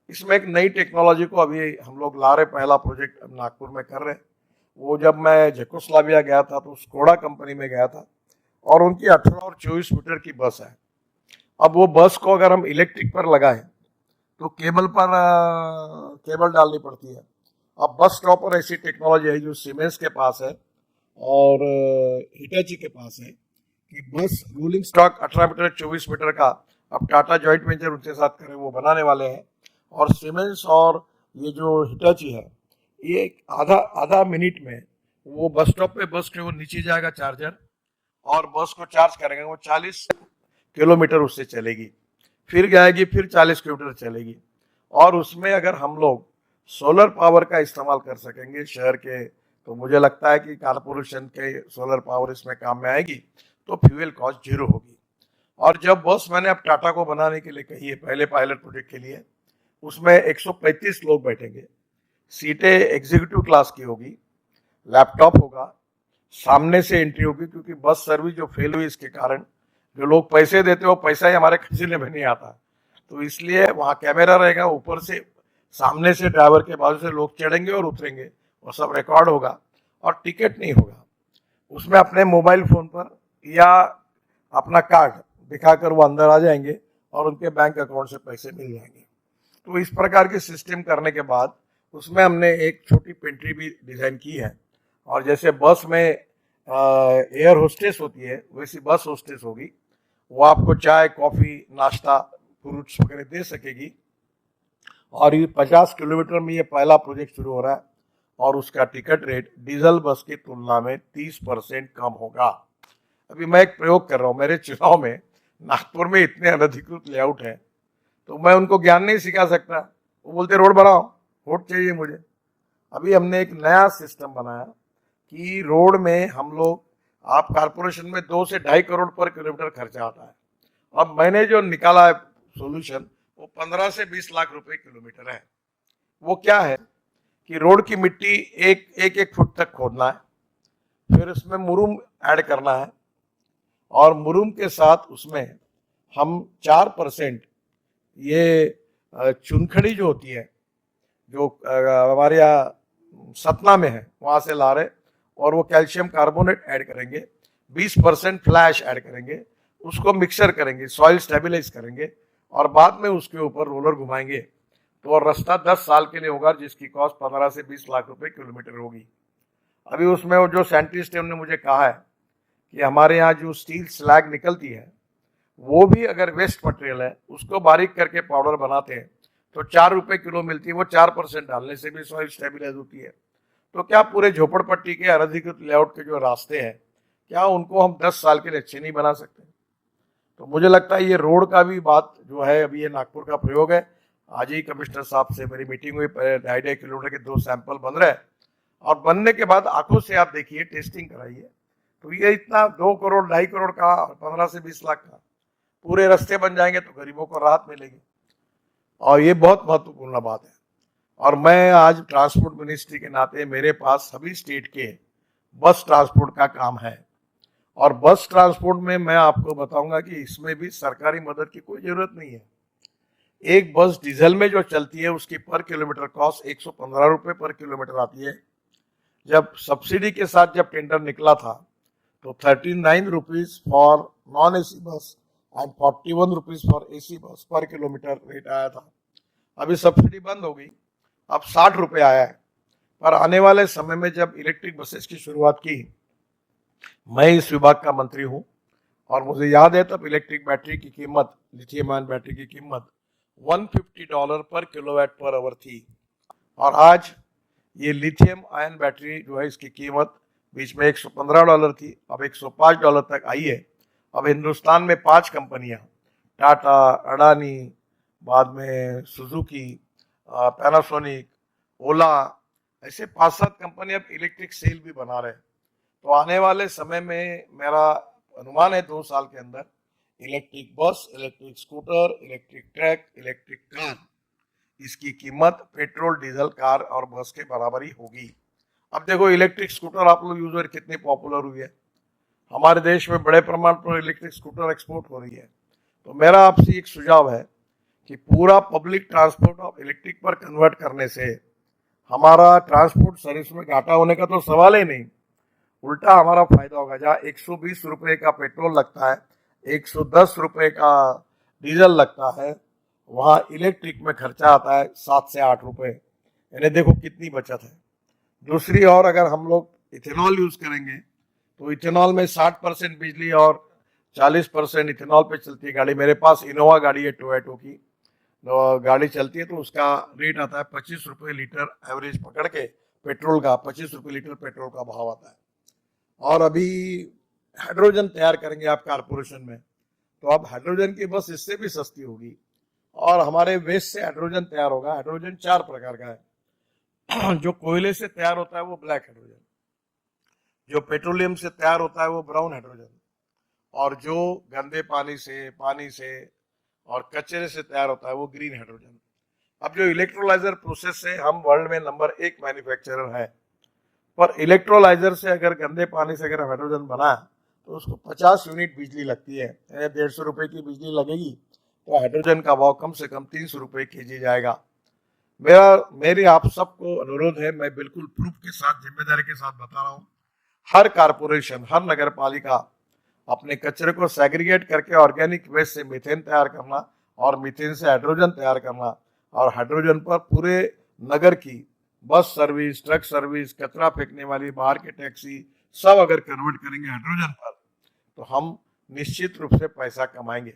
इसमें एक नई टेक्नोलॉजी को अभी हम लोग ला रहे, पहला प्रोजेक्ट अब नागपुर में कर रहे हैं। वो जब मैं जेकोस्लाविया गया था तो स्कोडा कंपनी में गया था, और उनकी 18 और 24 मीटर की बस है। अब वो बस को अगर हम इलेक्ट्रिक पर लगाएं तो केबल पर केबल डालनी पड़ती है। अब बस स्टॉप पर ऐसी टेक्नोलॉजी है जो सीमेंस के पास है और हिटाची के पास है कि बस रोलिंग स्टॉक 18 मीटर 24 मीटर का अब टाटा जॉइंट वेंचर उनके साथ करें वो बनाने वाले हैं। और सीमेंस और ये जो हिटाची है, ये आधा आधा मिनट में वो बस स्टॉप पे बस के वो नीचे जाएगा चार्जर, और बस को चार्ज करेंगे, वो 40 किलोमीटर उससे चलेगी, फिर जाएगी, फिर 40 किलोमीटर चलेगी। और उसमें अगर हम लोग सोलर पावर का इस्तेमाल कर सकेंगे शहर के, तो मुझे लगता है कि कारपोरेशन के सोलर पावर इसमें काम में आएगी, तो फ्यूल कॉस्ट जीरो होगी। और जब बस मैंने अब टाटा को बनाने के लिए कही है पहले पायलट प्रोजेक्ट के लिए, उसमें 135 लोग बैठेंगे, सीटें एग्जीक्यूटिव क्लास की होगी, लैपटॉप होगा, सामने से एंट्री होगी, क्योंकि बस सर्विस जो फेल हुई इसके कारण जो लोग पैसे देते हो पैसा ही हमारे खजीने में नहीं आता, तो इसलिए वहाँ कैमरा रहेगा, ऊपर से सामने से ड्राइवर के बाजू से लोग चढ़ेंगे और उतरेंगे, और सब रिकॉर्ड होगा। और टिकट नहीं होगा, उसमें अपने मोबाइल फोन पर या अपना कार्ड दिखाकर वो अंदर आ जाएंगे और उनके बैंक अकाउंट से पैसे मिल जाएंगे। तो इस प्रकार के सिस्टम करने के बाद उसमें हमने एक छोटी पेंट्री भी डिजाइन की है, और जैसे बस में एयर होस्टेस होती है वैसी बस होस्टेस होगी। वो आपको चाय कॉफी नाश्ता फ्रूट्स वगैरह दे सकेगी। और ये 50 किलोमीटर में ये पहला प्रोजेक्ट शुरू हो रहा है, और उसका टिकट रेट डीजल बस की तुलना में 30% कम होगा। अभी मैं एक प्रयोग कर रहा हूँ, मेरे चुनाव में नागपुर में इतने अनधिकृत लेआउट हैं, तो मैं उनको ज्ञान नहीं सिखा सकता। वो बोलते रोड बनाओ, वोट चाहिए मुझे। अभी हमने एक नया सिस्टम बनाया कि रोड में हम लोग, आप कारपोरेशन में 2 से 2.5 करोड़ पर किलोमीटर खर्चा आता है। अब मैंने जो निकाला है सोल्यूशन, वो 15 से 20 लाख रुपए किलोमीटर है। वो क्या है कि रोड की मिट्टी एक फुट तक खोदना है, फिर उसमें मुरुम ऐड करना है, और मुरुम के साथ उसमें हम 4% ये चुनखड़ी जो होती है, जो हमारे यहाँ सतना में है वहाँ से ला रहे, और वो कैल्शियम कार्बोनेट ऐड करेंगे, 20% फ्लैश ऐड करेंगे, उसको मिक्सर करेंगे, सॉइल स्टेबलाइज करेंगे, और बाद में उसके ऊपर रोलर घुमाएंगे, तो और रास्ता 10 साल के लिए होगा, जिसकी कॉस्ट 15 से 20 लाख रुपए किलोमीटर होगी। अभी उसमें वो जो साइंटिस्ट है उन्होंने मुझे कहा है कि हमारे यहाँ जो स्टील स्लैग निकलती है, वो भी अगर वेस्ट मटेरियल है उसको बारीक करके पाउडर बनाते हैं तो 4 रुपए किलो मिलती है। वो 4% डालने से भी सॉइल स्टेबलाइज होती है। तो क्या पूरे झोपड़पट्टी के अनधिकृत लेआउट के जो रास्ते हैं, क्या उनको हम 10 साल के लिए अच्छे नहीं बना सकते? तो मुझे लगता है ये रोड का भी बात जो है, अभी ये नागपुर का प्रयोग है। आज ही कमिश्नर साहब से मेरी मीटिंग हुई, 2.5 किलोमीटर के 2 सैंपल बन रहे हैं, और बनने के बाद आंखों से आप देखिए, टेस्टिंग कराइए, तो ये इतना 2 करोड़ 2.5 करोड़ का, 15 से 20 लाख का पूरे रास्ते बन जाएंगे, तो गरीबों को राहत मिलेगी। और ये बहुत महत्वपूर्ण बात है। और मैं आज ट्रांसपोर्ट मिनिस्ट्री के नाते मेरे पास सभी स्टेट के बस ट्रांसपोर्ट का काम है, और बस ट्रांसपोर्ट में मैं आपको बताऊंगा कि इसमें भी सरकारी मदद की कोई जरूरत नहीं है। एक बस डीजल में जो चलती है उसकी पर किलोमीटर कॉस्ट 115 रुपए पर किलोमीटर आती है। जब सब्सिडी के साथ जब टेंडर निकला था तो 39 rupees for non AC bus and 41 rupees for AC bus पर किलोमीटर रेट आया था। अभी सब्सिडी बंद हो गई, अब 60 रुपए आया है। पर आने वाले समय में जब इलेक्ट्रिक बसेस की शुरुआत की, मैं इस विभाग का मंत्री हूं, और मुझे याद है तब इलेक्ट्रिक बैटरी की कीमत, लिथियम आयन बैटरी की कीमत $150 पर किलोवाट पर आवर थी। और आज ये लिथियम आयन बैटरी जो है, इसकी कीमत बीच में $115 थी, अब $105 तक आई है। अब हिंदुस्तान में 5 कंपनियां, टाटा, अडानी, बाद में सुजुकी, पैनासोनिक, ओला, ऐसे 5-7 कंपनी अब इलेक्ट्रिक सेल भी बना रहे हैं। तो आने वाले समय में मेरा अनुमान है 2 साल के अंदर electric bus, electric scooter, electric truck, electric car, इसकी कीमत पेट्रोल डीजल कार और बस के बराबर ही होगी। अब देखो इलेक्ट्रिक स्कूटर आप लोग यूजर कितनी पॉपुलर हुई है, हमारे देश में बड़े प्रमाण पर इलेक्ट्रिक स्कूटर एक्सपोर्ट हो रही है। तो मेरा आपसे एक सुझाव है कि पूरा पब्लिक ट्रांसपोर्ट ऑफ इलेक्ट्रिक पर कन्वर्ट करने से हमारा ट्रांसपोर्ट सर्विस में घाटा होने का तो सवाल ही नहीं, उल्टा हमारा फायदा होगा। जहाँ 120 रुपए का पेट्रोल लगता है, 110 रुपए का डीजल लगता है, वहाँ इलेक्ट्रिक में खर्चा आता है 7 से 8 रुपए। यानी देखो कितनी बचत है। दूसरी ओर अगर हम लोग इथेनॉल यूज करेंगे तो इथेनॉल में 60% बिजली और 40% इथेनॉल पे चलती है गाड़ी। मेरे पास इनोवा गाड़ी है टोयोटो की, तो गाड़ी चलती है तो उसका रेट आता है 25 रुपये लीटर एवरेज पकड़ के, पेट्रोल का 25 रुपये लीटर पेट्रोल का भाव आता है। और अभी हाइड्रोजन तैयार करेंगे आप कारपोरेशन में, तो अब हाइड्रोजन की बस इससे भी सस्ती होगी और हमारे वेस्ट से हाइड्रोजन तैयार होगा। हाइड्रोजन 4 प्रकार का है। जो कोयले से तैयार होता है वो ब्लैक हाइड्रोजन, जो पेट्रोलियम से तैयार होता है वो ब्राउन हाइड्रोजन, और जो गंदे पानी से और कचरे से तैयार होता है वो ग्रीन हाइड्रोजन। अब जो इलेक्ट्रोलाइजर प्रोसेस से हम वर्ल्ड में नंबर 1 मैन्युफैक्चरर है, पर इलेक्ट्रोलाइजर से अगर गंदे पानी से अगर हाइड्रोजन बना तो उसको 50 यूनिट बिजली लगती है। 150 रुपए की बिजली लगेगी तो हाइड्रोजन का भाव कम से कम 300 रुपए केजी जाएगा। मेरी आप सबको अनुरोध है, मैं बिल्कुल प्रूफ के साथ जिम्मेदारी के साथ बता रहा हूँ, हर कारपोरेशन, हर नगर पालिका अपने कचरे को सेग्रीगेट करके ऑर्गेनिक वेस्ट से मीथेन तैयार करना और मीथेन से हाइड्रोजन तैयार करना, और हाइड्रोजन पर पूरे नगर की बस सर्विस, ट्रक सर्विस, कचरा फेंकने वाली, बाहर की टैक्सी, सब अगर कन्वर्ट करेंगे हाइड्रोजन पर तो हम निश्चित रूप से पैसा कमाएंगे।